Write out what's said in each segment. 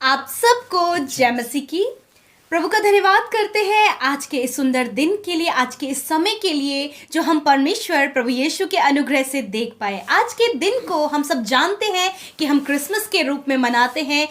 आप सबको जय मसीह की। प्रभु का धन्यवाद करते हैं आज के इस सुंदर दिन के लिए, आज के इस समय के लिए जो हम परमेश्वर प्रभु यीशु के अनुग्रह से देख पाए। आज के दिन को हम सब जानते हैं कि हम क्रिसमस के रूप में मनाते हैं।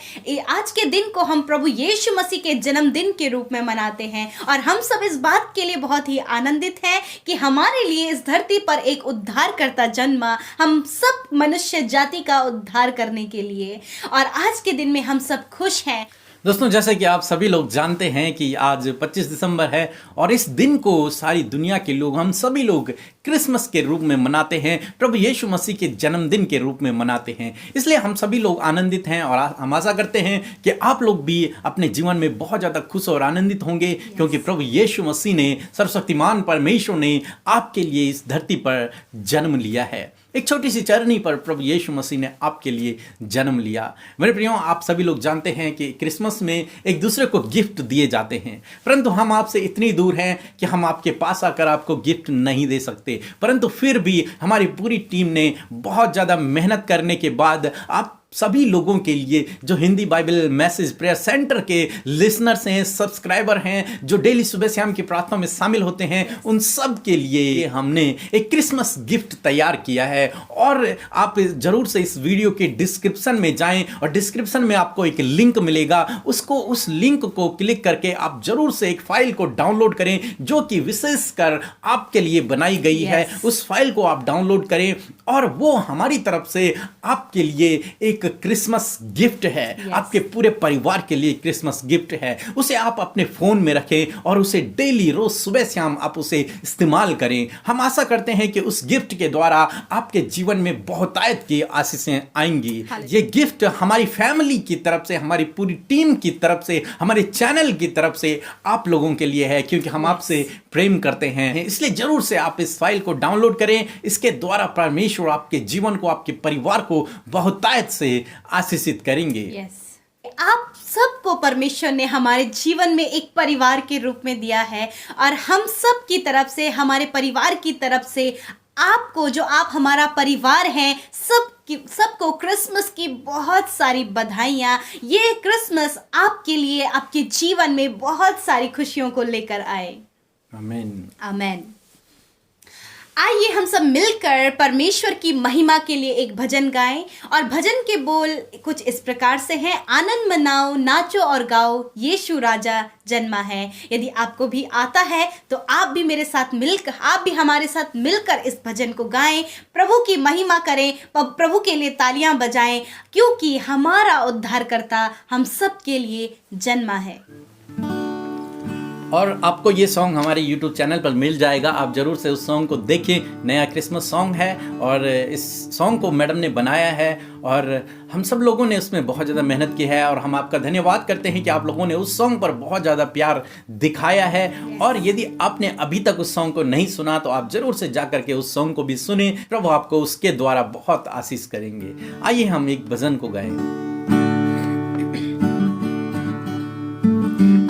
आज के दिन को हम प्रभु यीशु मसीह के जन्मदिन के रूप में मनाते हैं और हम सब इस बात के लिए बहुत ही आनंदित हैं कि हमारे लिए इस धरती पर एक उद्धारकर्ता जन्मा, हम सब मनुष्य जाति का उद्धार करने के लिए। और आज के दिन में हम सब खुश हैं। दोस्तों, जैसे कि आप सभी लोग जानते हैं कि आज 25 दिसंबर है और इस दिन को सारी दुनिया के लोग, हम सभी लोग क्रिसमस के रूप में मनाते हैं, प्रभु यीशु मसीह के जन्मदिन के रूप में मनाते हैं। इसलिए हम सभी लोग आनंदित हैं और हम आशा करते हैं कि आप लोग भी अपने जीवन में बहुत ज़्यादा खुश और आनंदित होंगे, क्योंकि प्रभु यीशु मसीह ने, सर्वशक्तिमान परमेश्वर ने आपके लिए इस धरती पर जन्म लिया है। एक छोटी सी चरनी पर प्रभु यीशु मसीह ने आपके लिए जन्म लिया। मेरे प्रियो, आप सभी लोग जानते हैं कि क्रिसमस में एक दूसरे को गिफ्ट दिए जाते हैं, परंतु हम आपसे इतनी दूर हैं कि हम आपके पास आकर आपको गिफ्ट नहीं दे सकते। परंतु फिर भी हमारी पूरी टीम ने बहुत ज़्यादा मेहनत करने के बाद आप सभी लोगों के लिए, जो Hindi Bible message prayer centre के लिसनर्स हैं, सब्सक्राइबर हैं, जो डेली सुबह शाम की प्रार्थना में शामिल होते हैं, उन सब के लिए हमने एक क्रिसमस गिफ्ट तैयार किया है। और आप जरूर से इस वीडियो के डिस्क्रिप्शन में जाएं और डिस्क्रिप्शन में आपको एक लिंक मिलेगा, उस लिंक को क्लिक करके आप जरूर से एक फाइल को डाउनलोड करें जो कि विशेषकर आपके लिए बनाई गई है। उस फाइल को आप डाउनलोड करें और वो हमारी तरफ से आपके लिए एक क्रिसमस गिफ्ट है। आपके पूरे परिवार के लिए क्रिसमस गिफ्ट है। उसे आप अपने फोन में रखें और उसे डेली, रोज सुबह शाम आप उसे इस्तेमाल करें। हम आशा करते हैं कि उस गिफ्ट के द्वारा आपके जीवन में बहुतायत की आशीषें आएंगी। ये गिफ्ट हमारी फैमिली की तरफ से, हमारी पूरी टीम की तरफ से, हमारे चैनल की तरफ से आप लोगों के लिए है, क्योंकि हम आपसे प्रेम करते हैं। इसलिए जरूर से आप इस फाइल को डाउनलोड करें। इसके द्वारा परमेश्वर आपके जीवन को, आपके परिवार को बहुतायत से आशीषित करेंगे। आप सबको परमेश्वर ने हमारे जीवन में एक परिवार के रूप में दिया है और हम सब की तरफ से, हमारे परिवार की तरफ से आपको, जो आप हमारा परिवार हैं, सबको क्रिसमस की बहुत सारी बधाइयाँ। ये क्रिसमस आपके लिए, आपके जीवन में बहुत सारी खुशियों को लेकर आए। आमीन, आमीन। आइए हम सब मिलकर परमेश्वर की महिमा के लिए एक भजन गाएं। और भजन के बोल कुछ इस प्रकार से हैं। आनंद मनाओ, नाचो और गाओ, यीशु राजा जन्मा है। यदि आपको भी आता है तो आप भी हमारे साथ मिलकर इस भजन को गाएं, प्रभु की महिमा करें, प्रभु के लिए तालियां बजाएं, क्योंकि हमारा उद्धारकर्ता हम सब के लिए जन्मा है। और आपको ये सॉन्ग हमारे YouTube चैनल पर मिल जाएगा। आप जरूर से उस सॉन्ग को देखें। नया क्रिसमस सॉन्ग है और इस सॉन्ग को मैडम ने बनाया है और हम सब लोगों ने उसमें बहुत ज़्यादा मेहनत की है। और हम आपका धन्यवाद करते हैं कि आप लोगों ने उस सॉन्ग पर बहुत ज़्यादा प्यार दिखाया है। और यदि आपने अभी तक उस सॉन्ग को नहीं सुना तो आप जरूर से जा करके उस सॉन्ग को भी सुने। प्रभु आपको उसके द्वारा बहुत आशीष करेंगे। आइए हम एक भजन को गाएं।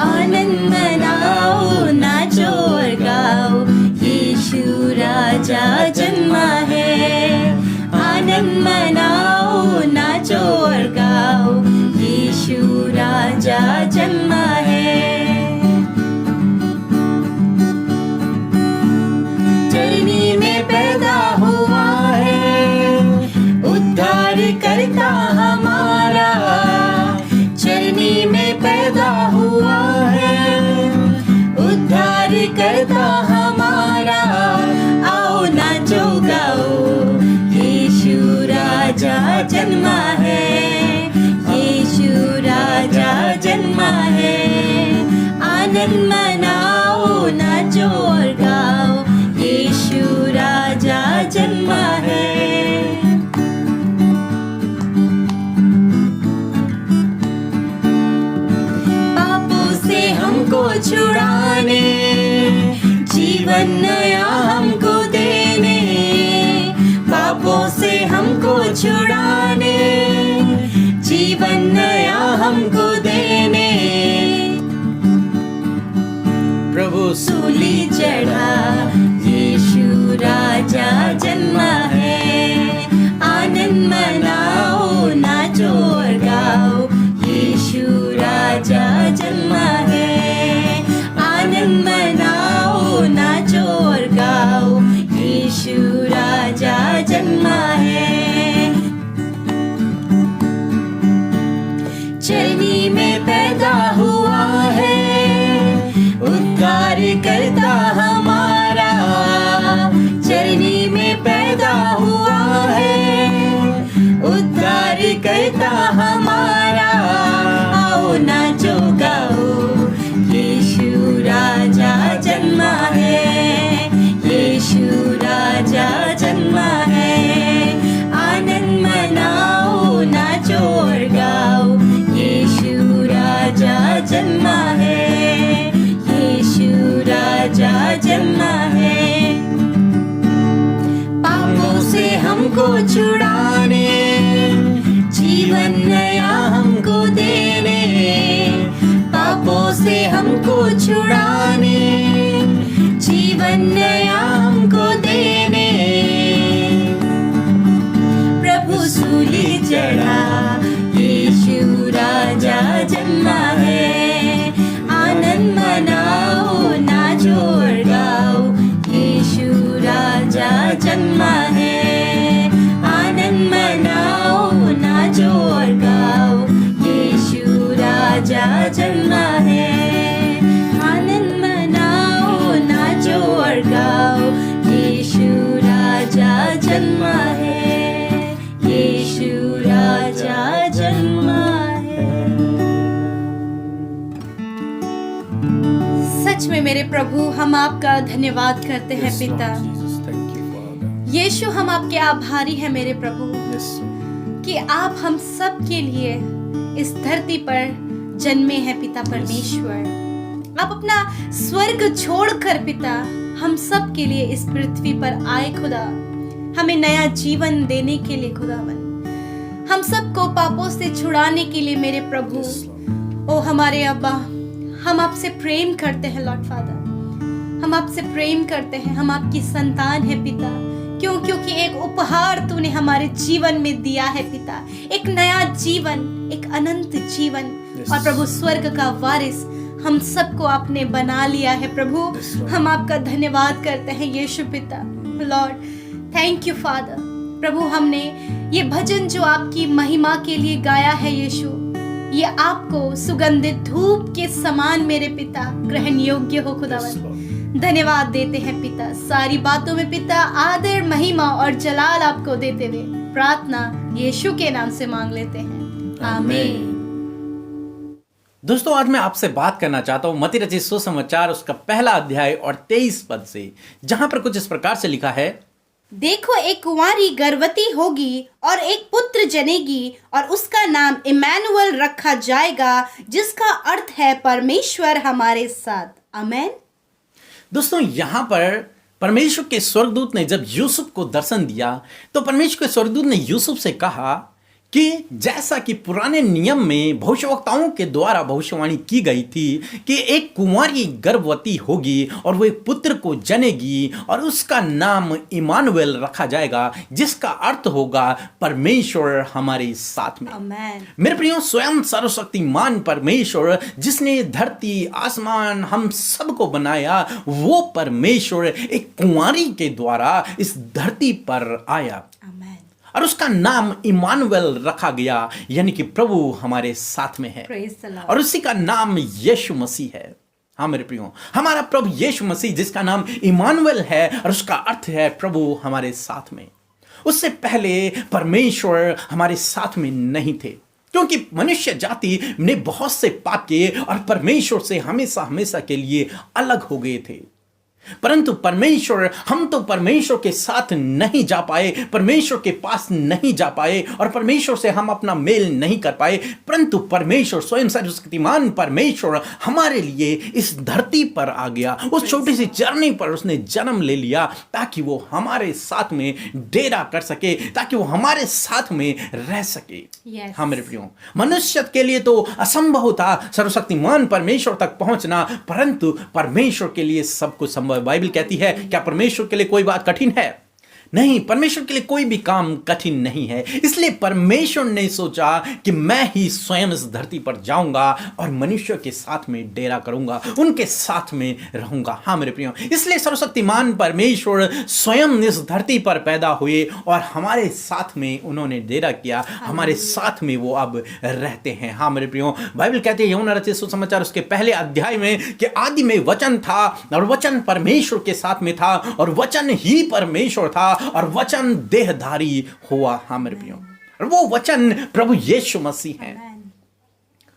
आनंद मनाओ, नाचो और गाओ, यीशु राजा जन्मा है। आनंद मनाओ, नाचो और गाओ, यीशु राजा जन्मा है। चरनी में पैदा हुआ है उद्धार करता हमारा। चरनी में पैदा हुआ है उद्धार करता हमारा। आओ नाचो गाओ, यीशु राजा जन्मा है। यीशु राजा जन्मा है। आनंद मनाओ, नाचो और गाओ, यीशु राजा जन्मा है। हमको छुड़ाने, जीवन नया हमको देने, पापों से हमको छुड़ाने, जीवन नया हमको देने। प्रभु सूली चढ़ा, यीशु राजा जन्मा है। आनंद मनाओ, नाचो और गाओ, यीशु चरनी में पैदा हुआ है उद्धार करता हमारा, चरनी में पैदा हुआ है उद्धार करता हमारा। आओ नाचो गाओ, यीशु राजा जन्मा है, यीशु राजा जन्मा है। आनंद मनाओ, नाचो और गाओ, यीशु राजा जन्मा है, यीशु राजा जन्मा है। पापों से हमको छुड़ाने, जीवन नया हमको देने, पापों से हमको छुड़ाने, जीवन नया हमको देने। प्रभु सूली चढ़ा, यीशु राजा जन्मा है। आनंद मनाओ, नाचो और गाओ, यीशु राजा जन्मा है। आनंद मनाओ, नाचो और गाओ, यीशु राजा जन्मा है। आनंद मनाओ, नाचो और गाओ, यीशु राजा जन्मा है, यीशु राजा जन्मा है। सच में मेरे प्रभु, हम आपका धन्यवाद करते हैं पिता। यीशु, हम आपके आभारी हैं मेरे प्रभु कि आप हम सब के लिए इस धरती पर जन्मे हैं पिता परमेश्वर। आप अपना स्वर्ग छोड़कर पिता हम सब के लिए इस पृथ्वी पर आए खुदा, हमें नया जीवन देने के लिए खुदावन, हम सबको पापों से छुड़ाने के लिए मेरे प्रभु। ओ हमारे अब्बा, हम आपसे प्रेम करते हैं लॉर्ड फादर, हम आपसे प्रेम करते हैं, हम आपकी संतान है पिता। क्यों? क्योंकि एक उपहार तूने हमारे जीवन में दिया है पिता, एक नया जीवन, एक अनंत जीवन। और प्रभु स्वर्ग का वारिस हम सबको आपने बना लिया है प्रभु। हम आपका धन्यवाद करते हैं यीशु पिता। Lord thank you father. प्रभु हमने ये भजन जो आपकी महिमा के लिए गाया है यीशु, ये आपको सुगंधित धूप के समान मेरे पिता ग्रहण योग्य हो खुदावन। धन्यवाद देते हैं पिता, सारी बातों में पिता आदर महिमा और जलाल आपको देते हुए प्रार्थना यीशु के नाम से मांग लेते हैं, आमीन। दोस्तों, आज मैं आपसे बात करना चाहता हूं मत्ती रचित सुसमाचार उसका पहला अध्याय और 23 पद से, जहां पर कुछ इस प्रकार से लिखा है, देखो एक कुंवारी गर्भवती होगी और एक पुत्र जनेगी और उसका नाम इमैनुअल रखा जाएगा, जिसका अर्थ है परमेश्वर हमारे साथ। आमीन। दोस्तों, यहां पर परमेश्वर के स्वर्गदूत ने जब यूसुफ को दर्शन दिया तो परमेश्वर के स्वर्गदूत ने यूसुफ से कहा कि जैसा कि पुराने नियम में भविष्यवक्ताओं के द्वारा भविष्यवाणी की गई थी कि एक कुंवारी गर्भवती होगी और वो एक पुत्र को जनेगी और उसका नाम इमानुएल रखा जाएगा, जिसका अर्थ होगा परमेश्वर हमारे साथ में। आमीन। मेरे प्रियो, स्वयं सर्वशक्तिमान परमेश्वर जिसने धरती आसमान हम सबको बनाया, वो परमेश्वर एक कुंवारी के द्वारा इस धरती पर आया और उसका नाम इमानुएल रखा गया, यानी कि प्रभु हमारे साथ में है। और उसी का नाम यीशु मसीह है। हाँ मेरे प्रियो, हमारा प्रभु यीशु मसीह जिसका नाम इमानुएल है और उसका अर्थ है प्रभु हमारे साथ में। उससे पहले परमेश्वर हमारे साथ में नहीं थे, क्योंकि मनुष्य जाति ने बहुत से पाप किए और परमेश्वर से हमेशा हमेशा के लिए अलग हो गए थे। परंतु परमेश्वर, हम तो परमेश्वर के साथ नहीं जा पाए, परमेश्वर के पास नहीं जा पाए और परमेश्वर से हम अपना मेल नहीं कर पाए, परंतु परमेश्वर स्वयं सर्वशक्तिमान परमेश्वर हमारे लिए इस धरती पर आ गया। उस छोटी सी चरनी पर उसने जन्म ले लिया ताकि वो हमारे साथ में डेरा कर सके, ताकि वो हमारे साथ में रह सके। हाँ मेरे प्रियो, मनुष्य के लिए तो असंभव था सर्वशक्तिमान परमेश्वर तक पहुंचना, परंतु परमेश्वर के लिए सब कुछ संभव। बाइबल कहती है, क्या परमेश्वर के लिए कोई बात कठिन है? नहीं, परमेश्वर के लिए कोई भी काम कठिन नहीं है। इसलिए परमेश्वर ने सोचा कि मैं ही स्वयं इस धरती पर जाऊंगा और मनुष्य के साथ में डेरा करूंगा, उनके साथ में रहूंगा। हाँ मेरे प्रियो, इसलिए सर्वशक्तिमान परमेश्वर स्वयं इस धरती पर पैदा हुए और हमारे साथ में उन्होंने डेरा किया, हमारे साथ में वो अब रहते हैं। हाँ मेरे प्रियो, बाइबल कहती है यूहन्ना रचित सुसमाचार उसके पहले अध्याय में कि आदि में वचन था और वचन परमेश्वर के साथ में था और वचन ही परमेश्वर था और वचन देहधारी हुआ। हाँ मेरे प्रियो, और वो वचन प्रभु यीशु मसीह है,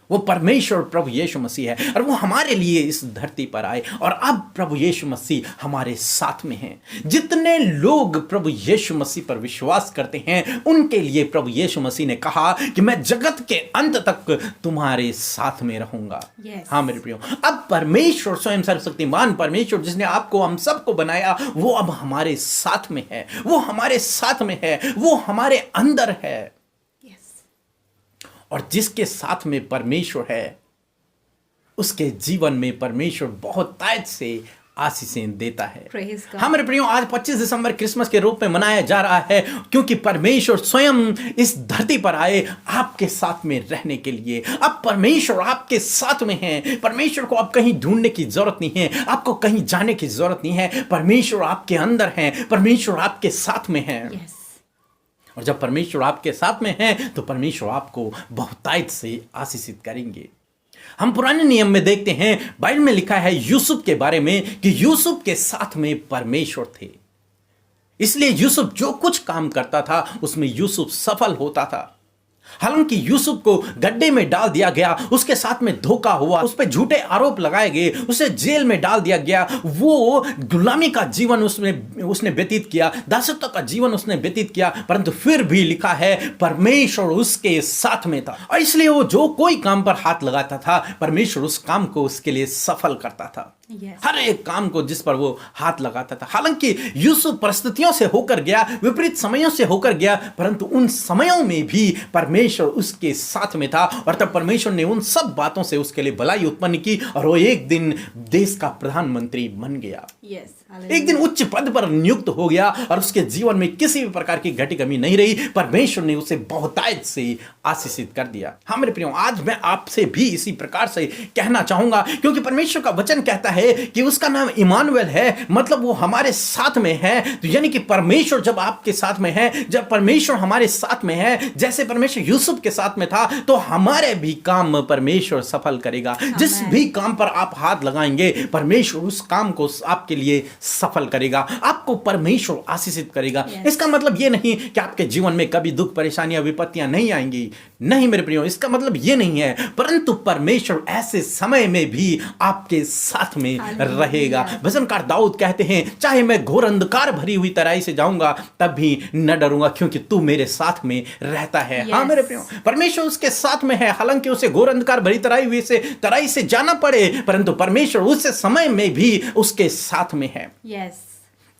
वो परमेश्वर प्रभु यीशु मसीह है और वो हमारे लिए इस धरती पर आए और अब प्रभु यीशु मसीह हमारे साथ में हैं। जितने लोग प्रभु यीशु मसीह पर विश्वास करते हैं उनके लिए प्रभु यीशु मसीह ने कहा कि मैं जगत के अंत तक तुम्हारे साथ में रहूंगा। Yes. हाँ मेरे प्रियो, अब परमेश्वर स्वयं सर्वशक्तिमान परमेश्वर जिसने आपको हम सबको बनाया वो अब हमारे साथ में है, वो हमारे साथ में है, वो हमारे अंदर है। और जिसके साथ में परमेश्वर है उसके जीवन में परमेश्वर बहुत तायत से आशीषें देता है। हाँ मेरे प्रियो, आज 25 दिसंबर क्रिसमस के रूप में मनाया जा रहा है क्योंकि परमेश्वर स्वयं इस धरती पर आए आपके साथ में रहने के लिए। अब परमेश्वर आपके साथ में है, परमेश्वर को अब कहीं ढूंढने की जरूरत नहीं है, आपको कहीं जाने की जरूरत नहीं है। परमेश्वर आपके अंदर है, परमेश्वर आपके साथ में है। और जब परमेश्वर आपके साथ में है तो परमेश्वर आपको बहुतायत से आशीषित करेंगे। हम पुराने नियम में देखते हैं, बाइबल में लिखा है यूसुफ के बारे में कि यूसुफ के साथ में परमेश्वर थे, इसलिए यूसुफ जो कुछ काम करता था उसमें यूसुफ सफल होता था। हालांकि यूसुफ को गड्ढे में डाल दिया गया, उसके साथ में धोखा हुआ, उस पर झूठे आरोप लगाए गए, उसे जेल में डाल दिया गया, वो गुलामी का जीवन उसने व्यतीत किया, दासत्व का जीवन उसने व्यतीत किया, परंतु फिर भी लिखा है परमेश्वर उसके साथ में था और इसलिए वो जो कोई काम पर हाथ लगाता था परमेश्वर उस काम को उसके लिए सफल करता था। हर एक काम को जिस पर वो हाथ लगाता था। हालांकि यूसुफ परिस्थितियों से होकर गया, विपरीत समयों से होकर गया, परंतु उन समयों में भी परमेश्वर उसके साथ में था और तब परमेश्वर ने उन सब बातों से उसके लिए भलाई उत्पन्न की और वो एक दिन देश का प्रधानमंत्री बन गया। एक दिन उच्च पद पर नियुक्त हो गया और उसके जीवन में किसी भी प्रकार की घटी कमी नहीं रही। परमेश्वर ने उसे बहुतायत से आशीषित कर दिया। हाँ मेरे प्रियो, आज मैं आपसे भी इसी प्रकार से कहना चाहूंगा क्योंकि परमेश्वर का वचन कहता है कि उसका नाम इमानुएल है, मतलब वो हमारे साथ में है। तो यानी कि परमेश्वर जब आपके साथ में है, जब परमेश्वर हमारे साथ में है, जैसे परमेश्वर यूसुफ के साथ में था, तो हमारे भी काम परमेश्वर सफल करेगा। जिस भी काम पर आप हाथ लगाएंगे परमेश्वर उस काम को आपके लिए सफल करेगा, आपको परमेश्वर आशीषित करेगा। इसका मतलब ये नहीं कि आपके जीवन में कभी दुख परेशानियां विपत्तियां नहीं आएंगी, नहीं मेरे प्रियो, इसका मतलब ये नहीं है, परंतु परमेश्वर ऐसे समय में भी आपके साथ में रहेगा। भजनकार दाऊद कहते हैं, चाहे मैं घोर अंधकार भरी हुई तराई से जाऊंगा तब भी न डरूंगा क्योंकि तू मेरे साथ में रहता है। हाँ मेरे प्रियो, परमेश्वर उसके साथ में है। हालांकि उसे घोर अंधकार भरी तराई से जाना पड़े, परंतु परमेश्वर उस समय में भी उसके साथ में है।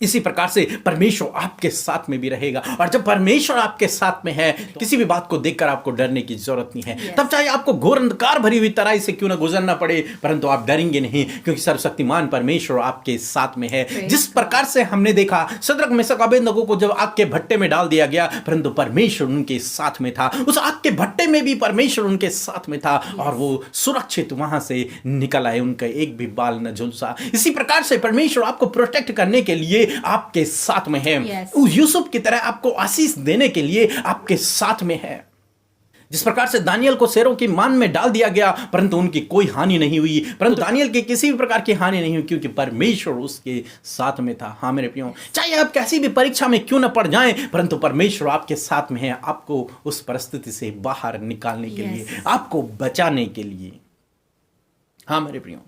इसी प्रकार से परमेश्वर आपके साथ में भी रहेगा और जब परमेश्वर आपके साथ में है तो किसी भी बात को देखकर आपको डरने की जरूरत नहीं है। तब चाहे आपको घोर अंधकार भरी हुई तराई से क्यों ना गुजरना पड़े, परंतु आप डरेंगे नहीं क्योंकि सर्वशक्तिमान परमेश्वर आपके साथ में है। जिस प्रकार से हमने देखा शद्रक मेशक अबेदनगो को जब आग के भट्टे में डाल दिया गया, परंतु परमेश्वर उनके साथ में था, उस आग के भट्टे में भी परमेश्वर उनके साथ में था और वो सुरक्षित वहां से निकल आए, उनका एक भी बाल न झुलसा। इसी प्रकार से परमेश्वर आपको प्रोटेक्ट करने के लिए आपके साथ में है। यूसुफ की तरह आपको आशीष देने के लिए आपके साथ में है। जिस प्रकार से दानियल को शेरों की मान में डाल दिया गया परंतु उनकी कोई हानि नहीं हुई, परंतु दानियल की किसी भी प्रकार की हानि नहीं हुई क्योंकि परमेश्वर उसके साथ में था। हाँ मेरे प्रियो, चाहे आप कैसी भी परीक्षा में क्यों न पड़ जाएं, परंतु परमेश्वर आपके साथ में है, आपको उस परिस्थिति से बाहर निकालने के लिए, आपको बचाने के लिए। हाँ मेरे प्रियो,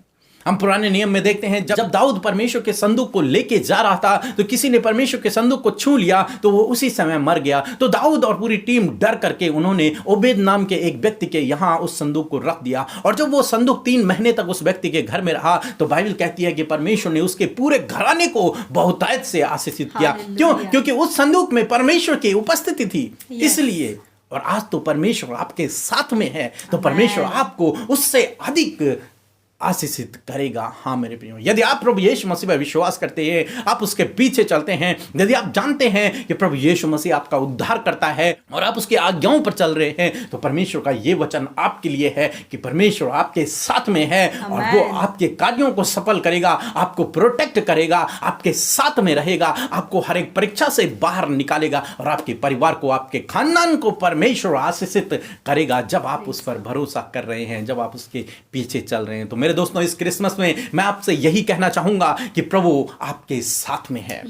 हम पुराने नियम में देखते हैं जब दाऊद परमेश्वर के संदूक को लेके जा रहा था तो किसी ने परमेश्वर के संदूक को छू लिया तो वो उसी समय मर गया। तो दाऊद और पूरी टीम डर करके उन्होंने ओबेद नाम के एक व्यक्ति के यहाँ उस संदूक को रख दिया और जब वो संदूक 3 महीने तक उस व्यक्ति के घर में रहा तो बाइबल कहती है कि परमेश्वर ने उसके पूरे घराने को बहुतायत से आशीषित किया। क्यों? क्योंकि उस संदूक में परमेश्वर की उपस्थिति थी। इसलिए और आज तो परमेश्वर आपके साथ में है तो परमेश्वर आपको उससे अधिक आशीषित करेगा। हाँ मेरे प्रियो, यदि आप प्रभु यीशु मसीह पर विश्वास करते हैं, आप उसके पीछे चलते हैं, यदि आप जानते हैं कि प्रभु यीशु मसीह आपका उद्धार करता है और आप उसकी आज्ञाओं पर चल रहे हैं, तो परमेश्वर का ये वचन आपके लिए है कि परमेश्वर आपके साथ में है और वो आपके कार्यों को सफल करेगा, आपको प्रोटेक्ट करेगा, आपके साथ में रहेगा, आपको हर एक परीक्षा से बाहर निकालेगा और आपके परिवार को, आपके खानदान को परमेश्वर आशीषित करेगा जब आप उस पर भरोसा कर रहे हैं, जब आप उसके पीछे चल रहे हैं। तो मेरे दोस्तों, इस क्रिसमस में मैं आपसे यही कहना चाहूंगा कि प्रभु आपके साथ में है।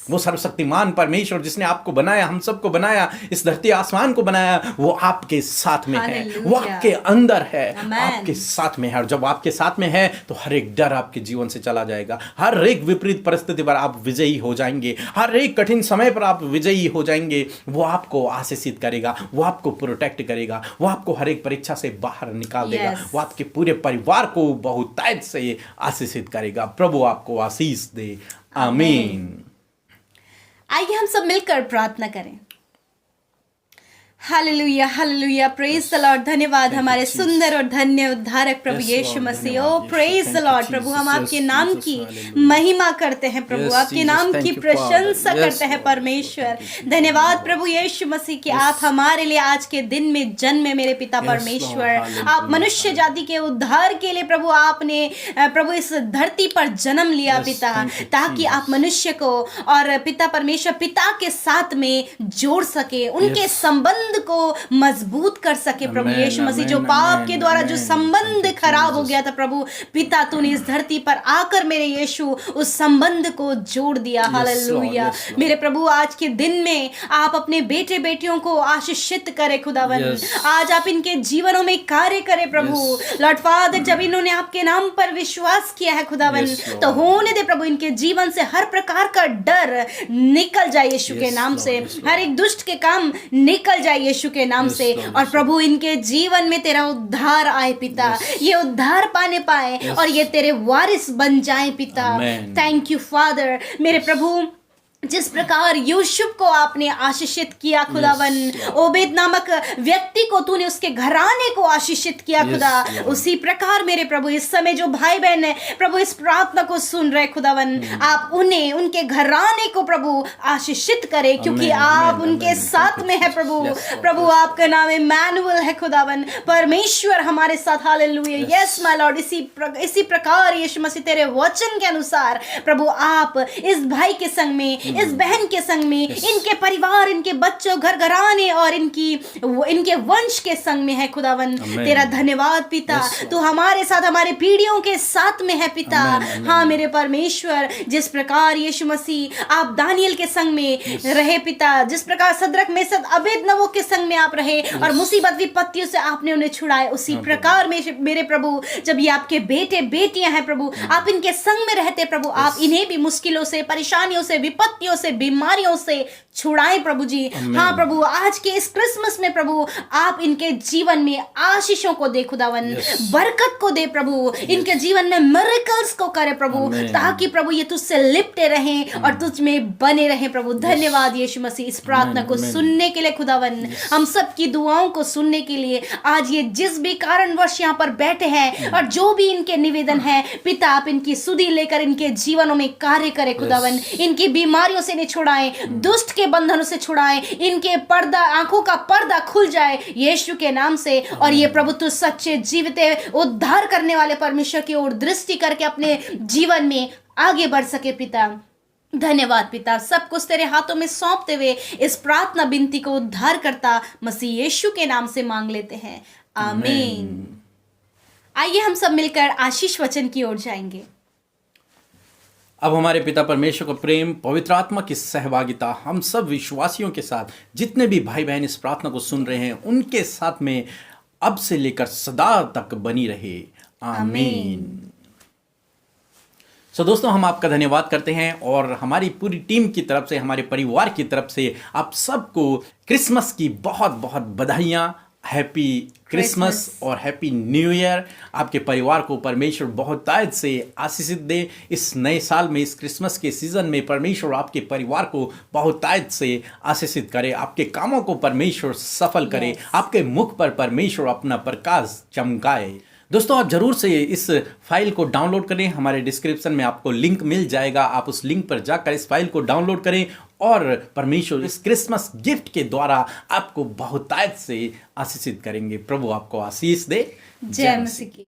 वो सर्वशक्तिमान परमेश्वर जिसने आपको बनाया, हम सबको बनाया, इस धरती आसमान को बनाया, वो आपके साथ में है, वो आपके अंदर है, आपके साथ में है। और जब आपके साथ में है तो हर एक डर आपके जीवन से चला जाएगा, हर एक विपरीत परिस्थिति पर आप विजयी हो जाएंगे, हर एक कठिन समय पर आप विजयी हो जाएंगे। वो आपको आशीषित करेगा, वो आपको प्रोटेक्ट करेगा, वो आपको हर एक परीक्षा से बाहर निकाल देगा, वो आपके पूरे परिवार को बहुतायत से आशीषित करेगा। प्रभु आपको आशीष दे। आमीन। आइए हम सब मिलकर प्रार्थना करें। Hallelujah, hallelujah, praise the Lord. धन्यवाद हमारे सुंदर और धन्य उद्धारक प्रभु यीशु मसीह। ओ प्रेज द लॉर्ड। प्रभु हम आपके नाम की महिमा करते हैं, प्रभु आपके नाम की प्रशंसा करते हैं परमेश्वर। धन्यवाद प्रभु यीशु मसीह कि आप हमारे लिए आज के दिन में जन्मे मेरे पिता परमेश्वर। आप मनुष्य जाति के उद्धार के लिए प्रभु आपने प्रभु इस धरती पर जन्म लिया पिता, ताकि आप मनुष्य को और पिता परमेश्वर पिता के साथ में जोड़ सके, उनके संबंध को मजबूत कर सके प्रभु यीशु मसीह। जो पाप के द्वारा जो संबंध खराब हो गया था प्रभु पिता, तूने इस धरती पर आकर मेरे यीशु उस संबंध को जोड़ दिया। हालेलुया मेरे प्रभु, आज के दिन में आप अपने बेटे बेटियों को आशीषित करें खुदावन। आज आप इनके जीवनों में कार्य करें प्रभु। लॉर्ड फादर, जब इन्होंने आपके नाम पर विश्वास किया है खुदावन, तो होने दे प्रभु इनके जीवन से हर प्रकार का डर निकल जाए यीशु के नाम से, हर एक दुष्ट के काम निकल जाए यीशु के नाम से। और प्रभु इनके जीवन में तेरा उद्धार आए पिता, ये उद्धार पाने पाए और ये तेरे वारिस बन जाए पिता। Thank you father. मेरे प्रभु, जिस प्रकार यूसुफ को आपने आशीषित किया खुदावन, ओबेद नामक व्यक्ति को तूने उसके घराने को आशीषित किया खुदा, उसी प्रकार मेरे प्रभु इस समय जो भाई बहन है प्रभु इस प्रार्थना को सुन रहे खुदावन, आप उन्हें उनके घराने को प्रभु आशीषित करें, क्योंकि आप उनके साथ में है प्रभु। प्रभु आपका नाम इम्मानुएल है खुदावन, परमेश्वर हमारे साथ। Hallelujah, yes my Lord. इसी प्रकार यीशु मसीह तेरे वचन के अनुसार प्रभु आप इस भाई के संग में, इस बहन के संग में, इनके परिवार, इनके बच्चों, घर घराने और इनके वंश के संग में है खुदावन। तेरा धन्यवाद पिता, तू हमारे साथ, हमारे पीढ़ियों के साथ में है पिता। हाँ मेरे परमेश्वर, जिस प्रकार यीशु मसीह आप दानियल के संग में रहे पिता, जिस प्रकार सद्रक मेशक अबेदनगो के संग में आप रहे और मुसीबत विपत्तियों से आपने उन्हें छुड़ाए, उसी प्रकार मेरे प्रभु जब ये आपके बेटे बेटियां हैं प्रभु, आप इनके संग में रहते प्रभु, आप इन्हें भी मुश्किलों से, परेशानियों से, विपत्तियों से, बीमारियों से छुड़ाएं प्रभु जी। हाँ प्रभु, आज के इस क्रिसमस में प्रभु आप इनके जीवन में आशीषों को दे खुदावन, बरकत को दे प्रभु, इनके जीवन में मिरेकल्स को करे प्रभु, ताकि प्रभु ये तुझसे लिपटे रहें और तुझ में बने रहें प्रभु। धन्यवाद यीशु मसीह इस प्रार्थना को सुनने के लिए खुदावन, हम सब की दुआओं को सुनने के लिए। आज ये जिस भी कारणवश यहाँ पर बैठे हैं और जो भी इनके निवेदन है पिता, आप इनकी सुधि लेकर इनके जीवनों में कार्य करे खुदावन, इनकी बीमारियों से नहीं छुड़ाएं, दुष्ट के बंधनों से छुड़ाएं, इनके पर्दा, आंखों का पर्दा खुल जाए यीशु के नाम से। और ये प्रभु तू सच्चे जीवित उद्धार करने वाले परमेश्वर की ओर दृष्टि करके अपने जीवन में आगे बढ़ सके पिता। धन्यवाद पिता, सब कुछ तेरे हाथों में सौंपते हुए इस प्रार्थना विनती को उद्धार करता मसीह यीशु के नाम से मांग लेते हैं, आमीन। आइए हम सब मिलकर आशीष वचन की ओर जाएंगे। अब हमारे पिता परमेश्वर का प्रेम, पवित्र आत्मा की सहभागिता हम सब विश्वासियों के साथ, जितने भी भाई बहन इस प्रार्थना को सुन रहे हैं, उनके साथ में अब से लेकर सदा तक बनी रहे, आमीन। दोस्तों, हम आपका धन्यवाद करते हैं और हमारी पूरी टीम की तरफ से, हमारे परिवार की तरफ से आप सबको क्रिसमस की बहुत बहुत बधाइयाँ। हैप्पी क्रिसमस और हैप्पी न्यू ईयर। आपके परिवार को परमेश्वर बहुतायत से आशीषित दे। इस नए साल में, इस क्रिसमस के सीजन में परमेश्वर आपके परिवार को बहुतायत से आशीषित करे, आपके कामों को परमेश्वर सफल करे, आपके मुख पर परमेश्वर अपना प्रकाश चमकाए। दोस्तों आप जरूर से इस फाइल को डाउनलोड करें, हमारे डिस्क्रिप्शन में आपको लिंक मिल जाएगा, आप उस लिंक पर जाकर इस फाइल को डाउनलोड करें और परमेश्वर इस क्रिसमस गिफ्ट के द्वारा आपको बहुतायत से आशीषित करेंगे। प्रभु आपको आशीष दे। जय मसीह की।